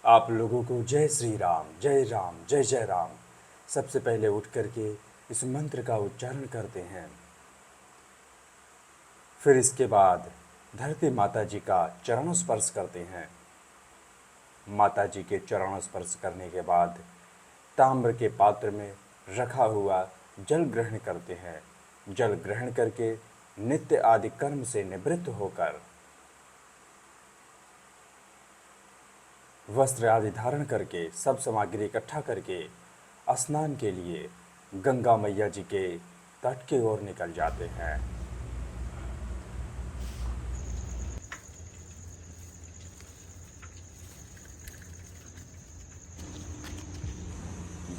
आप लोगों को जय श्री राम, जय राम, जय जय राम। सबसे पहले उठ करके इस मंत्र का उच्चारण करते हैं। फिर इसके बाद धरती माता जी का चरण स्पर्श करते हैं। माता जी के चरण स्पर्श करने के बाद ताम्र के पात्र में रखा हुआ जल ग्रहण करते हैं। जल ग्रहण करके नित्य आदि कर्म से निवृत्त होकर वस्त्र आदि धारण करके सब सामग्री इकट्ठा करके स्नान के लिए गंगा मैया जी के तट की ओर निकल जाते हैं।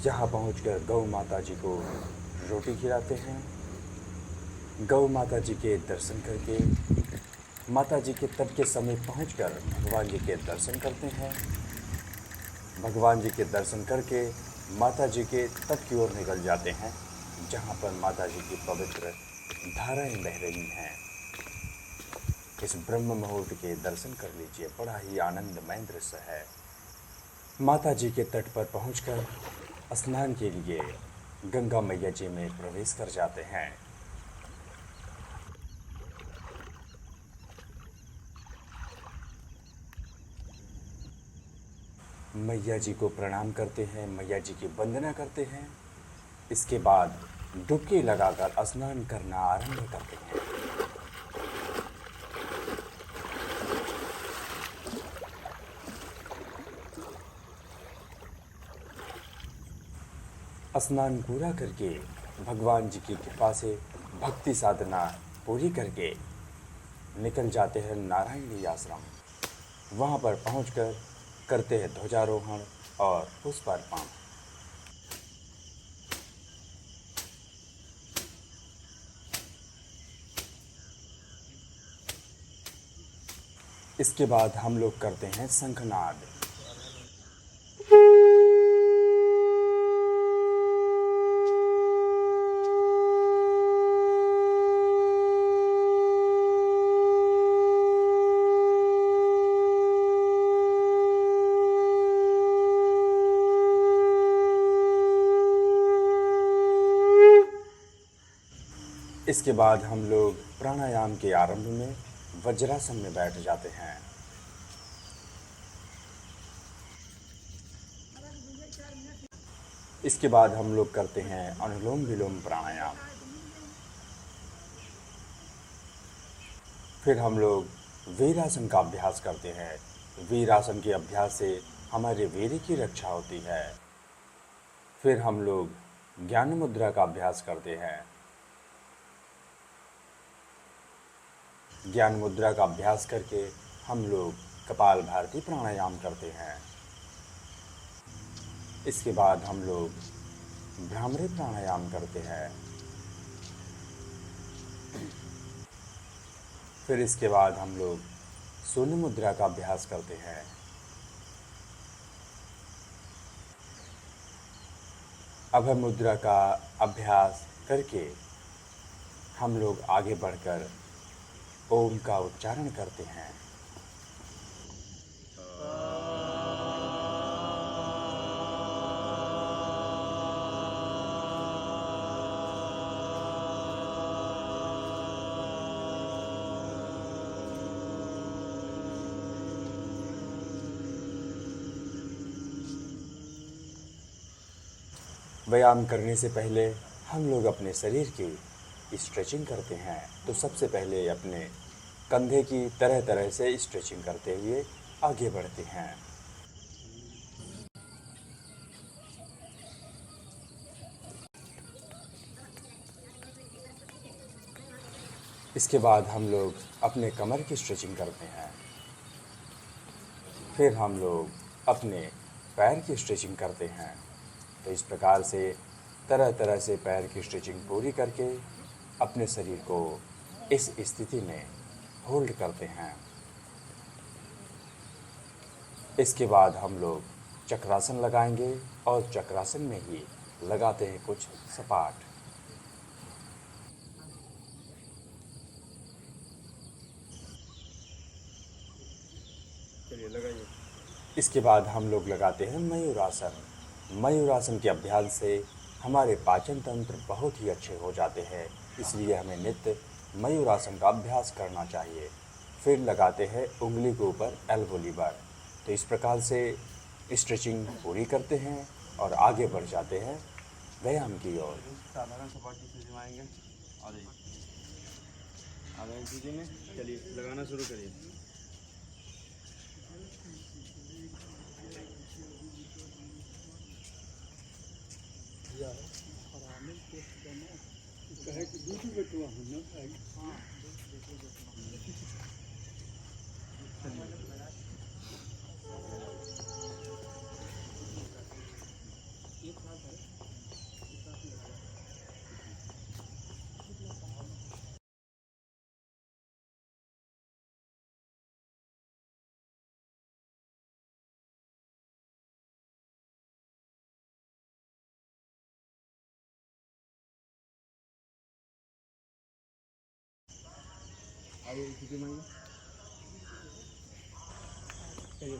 यहाँ पहुंचकर गौ माता जी को रोटी खिलाते हैं। गौ माता जी के दर्शन करके माता जी के तट के समीप पहुंचकर भगवान जी के दर्शन करते हैं। भगवान जी के दर्शन करके माता जी के तट की ओर निकल जाते हैं, जहाँ पर माता जी की पवित्र धाराएं बह रही हैं। इस ब्रह्म मुहूर्त के दर्शन कर लीजिए, बड़ा ही आनंदमय दृश्य है। माता जी के तट पर पहुंचकर स्नान के लिए गंगा मैया जी में प्रवेश कर जाते हैं। मैया जी को प्रणाम करते हैं, मैया जी की वंदना करते हैं। इसके बाद डुबकी लगाकर स्नान करना आरंभ करते हैं। स्नान पूरा करके भगवान जी की कृपा से भक्ति साधना पूरी करके निकल जाते हैं नारायणी आश्रम। वहाँ पर पहुँचकर करते हैं ध्वजारोहण और पुष्पार्पण। इसके बाद हम लोग करते हैं शंखनाद। इसके बाद हम लोग प्राणायाम के आरंभ में वज्रासन में बैठ जाते हैं। इसके बाद हम लोग करते हैं अनुलोम विलोम प्राणायाम। फिर हम लोग वीरासन का अभ्यास करते हैं। वीरासन के अभ्यास से हमारे वीर्य की रक्षा होती है। फिर हम लोग ज्ञान मुद्रा का अभ्यास करते हैं। ज्ञान मुद्रा का अभ्यास करके हम लोग कपाल भारती प्राणायाम करते हैं। इसके बाद हम लोग भ्रामरी प्राणायाम करते हैं। फिर इसके बाद हम लोग शून्य मुद्रा का अभ्यास करते हैं। अभय मुद्रा का अभ्यास करके हम लोग आगे बढ़कर ओम का उच्चारण करते हैं। व्यायाम करने से पहले हम लोग अपने शरीर की स्ट्रेचिंग करते हैं। तो सबसे पहले अपने कंधे की तरह तरह से स्ट्रेचिंग करते हुए आगे बढ़ते हैं। इसके बाद हम लोग अपने कमर की स्ट्रेचिंग करते हैं। फिर हम लोग अपने पैर की स्ट्रेचिंग करते हैं। तो इस प्रकार से तरह तरह से पैर की स्ट्रेचिंग पूरी करके अपने शरीर को इस स्थिति में होल्ड करते हैं। इसके बाद हम लोग चक्रासन लगाएंगे और चक्रासन में ही लगाते हैं कुछ सपाट। चलिए लगाइए। इसके बाद हम लोग लगाते हैं मयूरासन। मयूरासन के अभ्यास से हमारे पाचन तंत्र बहुत ही अच्छे हो जाते हैं, इसलिए हमें नित्य मयूरासन का अभ्यास करना चाहिए। फिर लगाते हैं उंगली के ऊपर एल्बो लीवर। तो इस प्रकार से स्ट्रेचिंग पूरी करते हैं और आगे बढ़ जाते हैं व्यायाम की ओर। साधारण सपाटी से जमाएंगे। आ जाइए, आ गए सीधे में। चलिए लगाना शुरू करिए। आइए सीधे में। चलिए,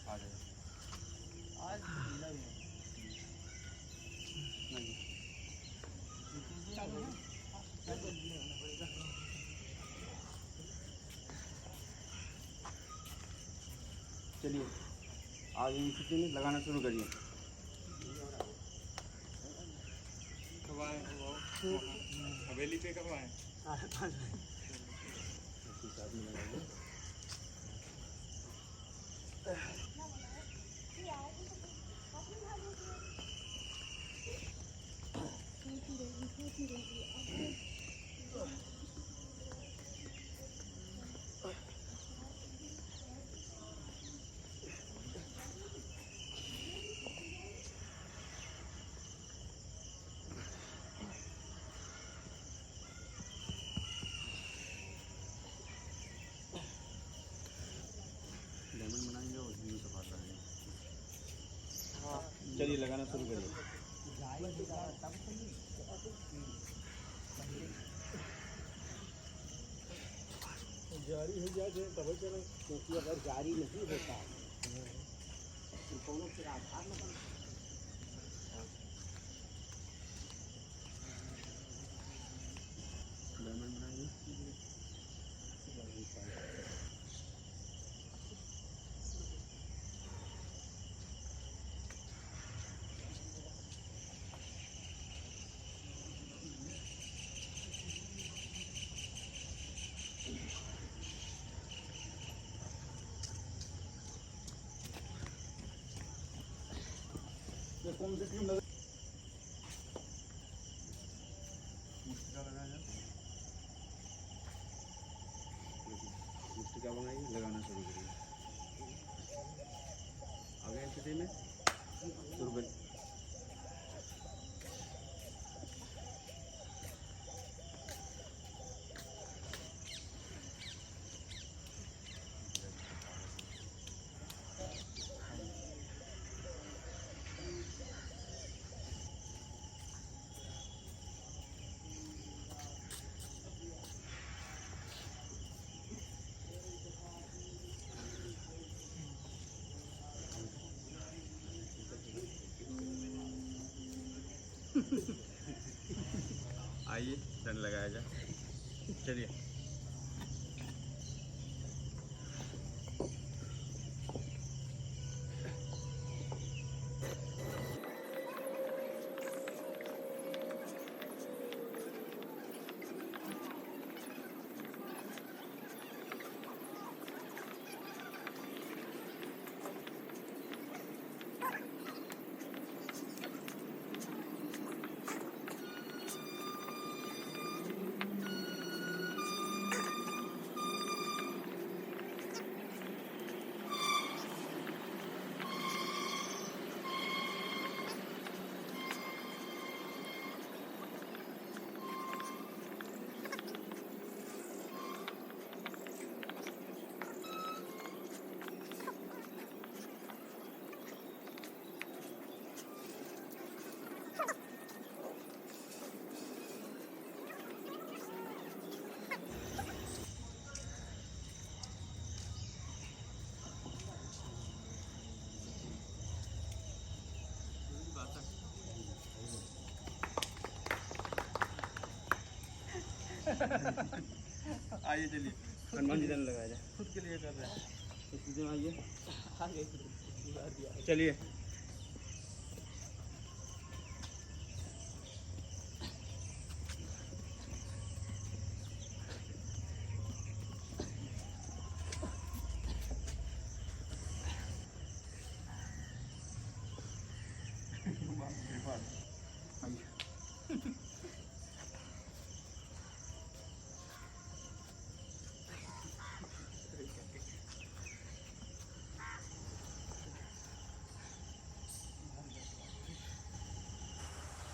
आ जाइए। चलिए, आ जाइए सीधे में। लगाना शुरू करिए। कब आए? हवेली पे कब आए? लेमन बनाएंगे और घी का भात लगाएंगे। चलिए, लगाना शुरू करिए। जारी हो जाए तब चले, क्योंकि अगर जारी नहीं होता तो कौन फिर आधार न बन। लेमन बनाएंगे। कौन से क्यों लगे? मुस्टिका लगाया जाए। मुस्टिका बनाइए, लगाना शुरू करिए। आ गए स्थिति में। शुरू करिए। आइए, दंड लगाया जाए। चलिए, आइए चलिए हनुमान जी धन लगाया जाए, खुद के लिए कर रहे हैं। सीधे में आइए, चलिए।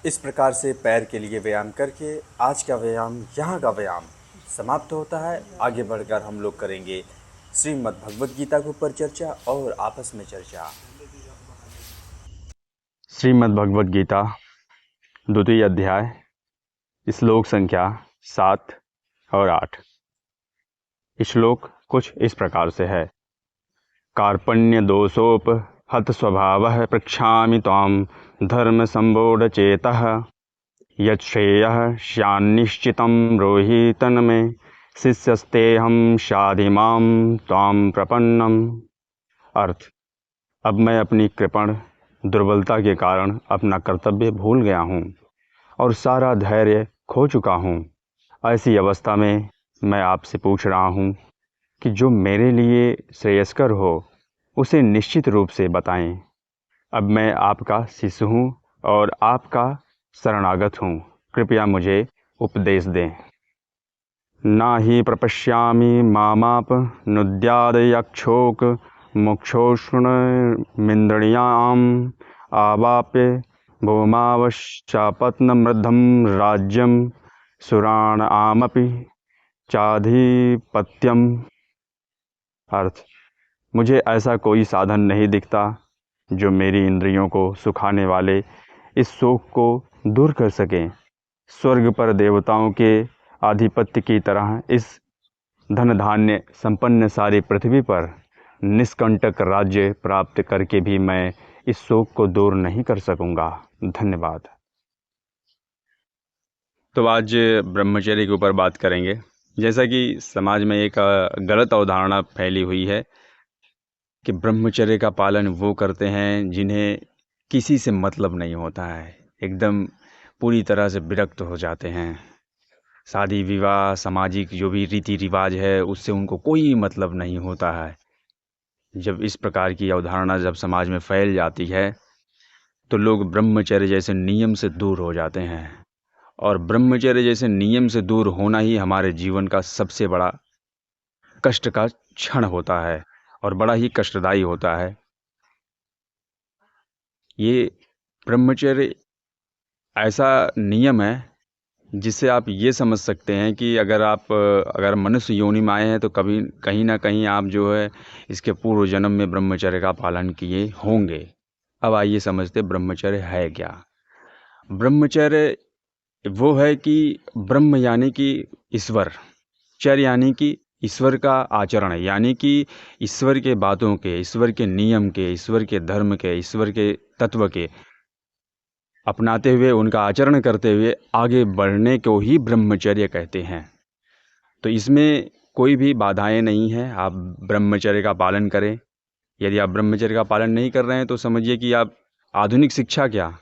इस प्रकार से पैर के लिए व्यायाम करके आज का व्यायाम, यहाँ का व्यायाम समाप्त होता है। आगे बढ़कर हम लोग करेंगे श्रीमद् भगवद गीता के ऊपर चर्चा और आपस में चर्चा। श्रीमद् भगवद गीता द्वितीय अध्याय, श्लोक संख्या 7 और 8। श्लोक कुछ इस प्रकार से है। कार्पण्य दोषोप हत स्वभावः प्रक्षामि त्वां धर्म संबोध चेतः यच्छ्रेयः स्यान्निश्चितं ब्रूहि तन्मे शिष्यस्तेऽहं शाधिमां त्वां प्रपन्नम्। अर्थ, अब मैं अपनी कृपण दुर्बलता के कारण अपना कर्तव्य भूल गया हूँ और सारा धैर्य खो चुका हूँ। ऐसी अवस्था में मैं आपसे पूछ रहा हूँ कि जो मेरे लिए श्रेयस्कर हो उसे निश्चित रूप से बताएं। अब मैं आपका शिष्य हूँ और आपका शरणागत हूँ, कृपया मुझे उपदेश दें। ना ही प्रपश्यामि मामाप नुद्यादयक्षोक मोक्षोष्णमिन्द्रियाम् आवाप्य भूमावश्चापत्नमृद्धं राज्यं सुराणामपि चाधिपत्यम्। अर्थ, मुझे ऐसा कोई साधन नहीं दिखता जो मेरी इंद्रियों को सुखाने वाले इस शोक को दूर कर सके। स्वर्ग पर देवताओं के आधिपत्य की तरह इस धन धान्य संपन्न सारी पृथ्वी पर निष्कंटक राज्य प्राप्त करके भी मैं इस शोक को दूर नहीं कर सकूंगा। धन्यवाद। तो आज ब्रह्मचर्य के ऊपर बात करेंगे। जैसा कि समाज में एक गलत अवधारणा फैली हुई है कि ब्रह्मचर्य का पालन वो करते हैं जिन्हें किसी से मतलब नहीं होता है, एकदम पूरी तरह से विरक्त हो जाते हैं। शादी विवाह सामाजिक जो भी रीति रिवाज है उससे उनको कोई मतलब नहीं होता है। जब इस प्रकार की अवधारणा जब समाज में फैल जाती है तो लोग ब्रह्मचर्य जैसे नियम से दूर हो जाते हैं, और ब्रह्मचर्य जैसे नियम से दूर होना ही हमारे जीवन का सबसे बड़ा कष्ट का क्षण होता है और बड़ा ही कष्टदायी होता है। ये ब्रह्मचर्य ऐसा नियम है जिससे आप ये समझ सकते हैं कि अगर मनुष्य योनि में आए हैं तो कभी कहीं ना कहीं आप जो है इसके पूर्व जन्म में ब्रह्मचर्य का पालन किए होंगे। अब आइए समझते ब्रह्मचर्य है क्या। ब्रह्मचर्य वो है कि ब्रह्म यानी कि ईश्वर, चर्य यानी कि ईश्वर का आचरण, यानी कि ईश्वर के बातों के, ईश्वर के नियम के, ईश्वर के धर्म के, ईश्वर के तत्व के अपनाते हुए, उनका आचरण करते हुए आगे बढ़ने को ही ब्रह्मचर्य कहते हैं। तो इसमें कोई भी बाधाएं नहीं हैं, आप ब्रह्मचर्य का पालन करें। यदि आप ब्रह्मचर्य का पालन नहीं कर रहे हैं तो समझिए कि आप आधुनिक शिक्षा क्या,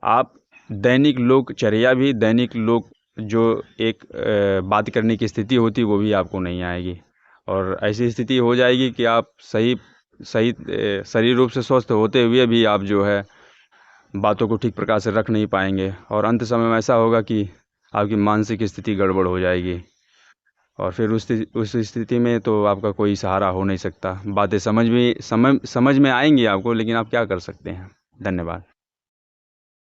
आप दैनिक लोकचर्या भी, दैनिक लोक जो एक बात करने की स्थिति होती वो भी आपको नहीं आएगी, और ऐसी स्थिति हो जाएगी कि आप सही शरीर रूप से स्वस्थ होते हुए भी आप जो है बातों को ठीक प्रकार से रख नहीं पाएंगे, और अंत समय में ऐसा होगा कि आपकी मानसिक स्थिति गड़बड़ हो जाएगी, और फिर उस स्थिति में तो आपका कोई सहारा हो नहीं सकता। बातें समझ में आएंगी आपको, लेकिन आप क्या कर सकते हैं। धन्यवाद।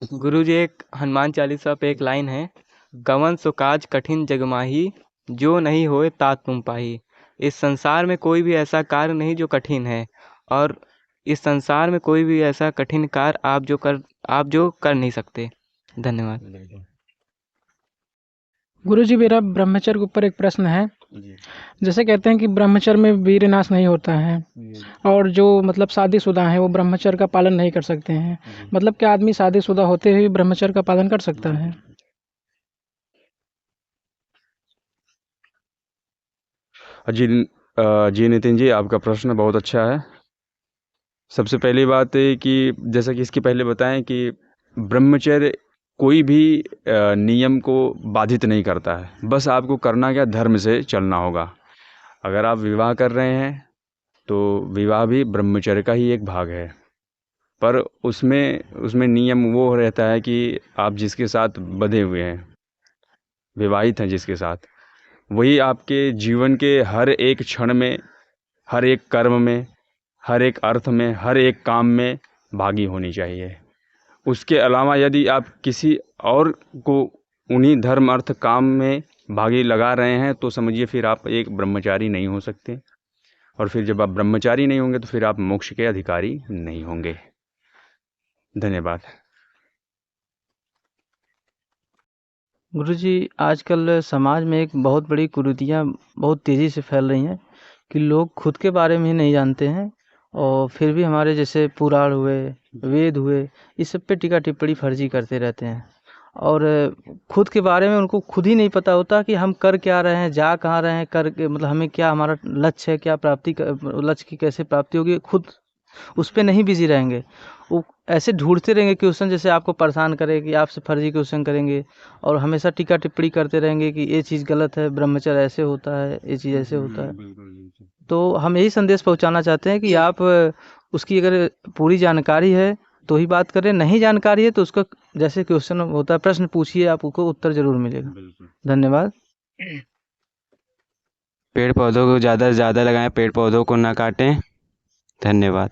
गुरुजी, एक हनुमान चालीसा पे एक लाइन है, गवन सो काज कठिन जगमाही, जो नहीं होए तात तुम पाही। इस संसार में कोई भी ऐसा कार्य नहीं जो कठिन है, और इस संसार में कोई भी ऐसा कठिन कार्य आप जो कर नहीं सकते। धन्यवाद। गुरुजी, मेरा ब्रह्मचर्य के ऊपर एक प्रश्न है। जैसे कहते हैं कि ब्रह्मचर्य में वीर नाश नहीं होता है, और जो मतलब शादीशुदा हैं वो ब्रह्मचर्य का पालन नहीं कर सकते हैं। मतलब क्या आदमी शादीशुदा होते हुए ब्रह्मचर्य का पालन कर सकता है? जी नितिन जी, आपका प्रश्न बहुत अच्छा है। सबसे पहली बात है कि जैसा कि इसके पहले बताएं कि ब्रह्मचर्य कोई भी नियम को बाधित नहीं करता है। बस आपको करना क्या, धर्म से चलना होगा। अगर आप विवाह कर रहे हैं तो विवाह भी ब्रह्मचर्य का ही एक भाग है, पर उसमें उसमें नियम वो रहता है कि आप जिसके साथ बंधे हुए हैं, विवाहित हैं जिसके साथ, वही आपके जीवन के हर एक क्षण में, हर एक कर्म में, हर एक अर्थ में, हर एक काम में भागी होनी चाहिए। उसके अलावा यदि आप किसी और को उन्हीं धर्म अर्थ काम में भागी लगा रहे हैं तो समझिए फिर आप एक ब्रह्मचारी नहीं हो सकते, और फिर जब आप ब्रह्मचारी नहीं होंगे तो फिर आप मोक्ष के अधिकारी नहीं होंगे। धन्यवाद। गुरुजी, आजकल समाज में एक बहुत बड़ी कुरीतियाँ बहुत तेज़ी से फैल रही हैं कि लोग खुद के बारे में ही नहीं जानते हैं, और फिर भी हमारे जैसे पुराण हुए, वेद हुए, इस सब पे टीका टिप्पणी फर्जी करते रहते हैं। और खुद के बारे में उनको खुद ही नहीं पता होता कि हम कर क्या रहे हैं, जा कहाँ रहे हैं, कर मतलब हमें क्या, हमारा लक्ष्य है क्या, लक्ष्य की कैसे प्राप्ति होगी, खुद उस पे नहीं बिजी रहेंगे। वो ऐसे ढूंढते रहेंगे क्वेश्चन, जैसे आपको परेशान करे कि आपसे फर्जी क्वेश्चन करेंगे, और हमेशा टीका टिप्पणी करते रहेंगे कि ये चीज़ गलत है, ब्रह्मचर्य ऐसे होता है, ये चीज़ ऐसे होता है। तो हम यही संदेश पहुंचाना चाहते हैं कि आप उसकी अगर पूरी जानकारी है तो ही बात करें, नहीं जानकारी है तो उसका जैसे क्वेश्चन होता है, प्रश्न पूछिए, आपको उत्तर जरूर मिलेगा। धन्यवाद। पेड़ पौधों को ज़्यादा से ज़्यादा लगाएं, पेड़ पौधों को ना काटें। धन्यवाद।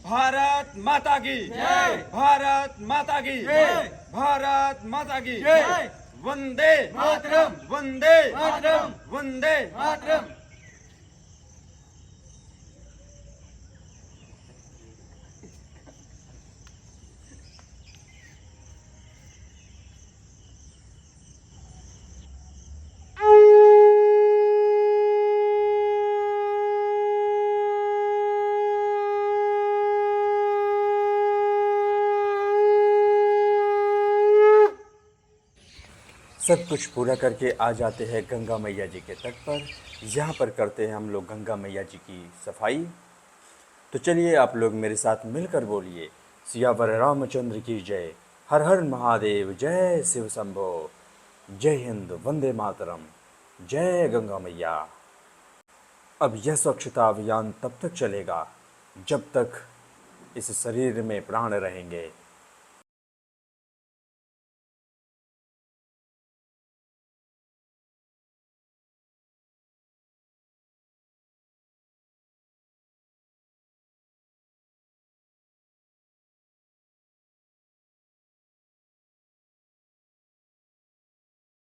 भारत माता की जय। भारत माता की जय। भारत माता की जय। वंदे मातरम। वंदे मातरम। वंदे मातरम। सब कुछ पूरा करके आ जाते हैं गंगा मैया जी के तट पर। यहाँ पर करते हैं हम लोग गंगा मैया जी की सफाई। तो चलिए आप लोग मेरे साथ मिलकर बोलिए, सियावर रामचंद्र की जय, हर हर महादेव, जय शिव शंभो, जय हिंद, वंदे मातरम, जय गंगा मैया। अब यह स्वच्छता अभियान तब तक चलेगा जब तक इस शरीर में प्राण रहेंगे।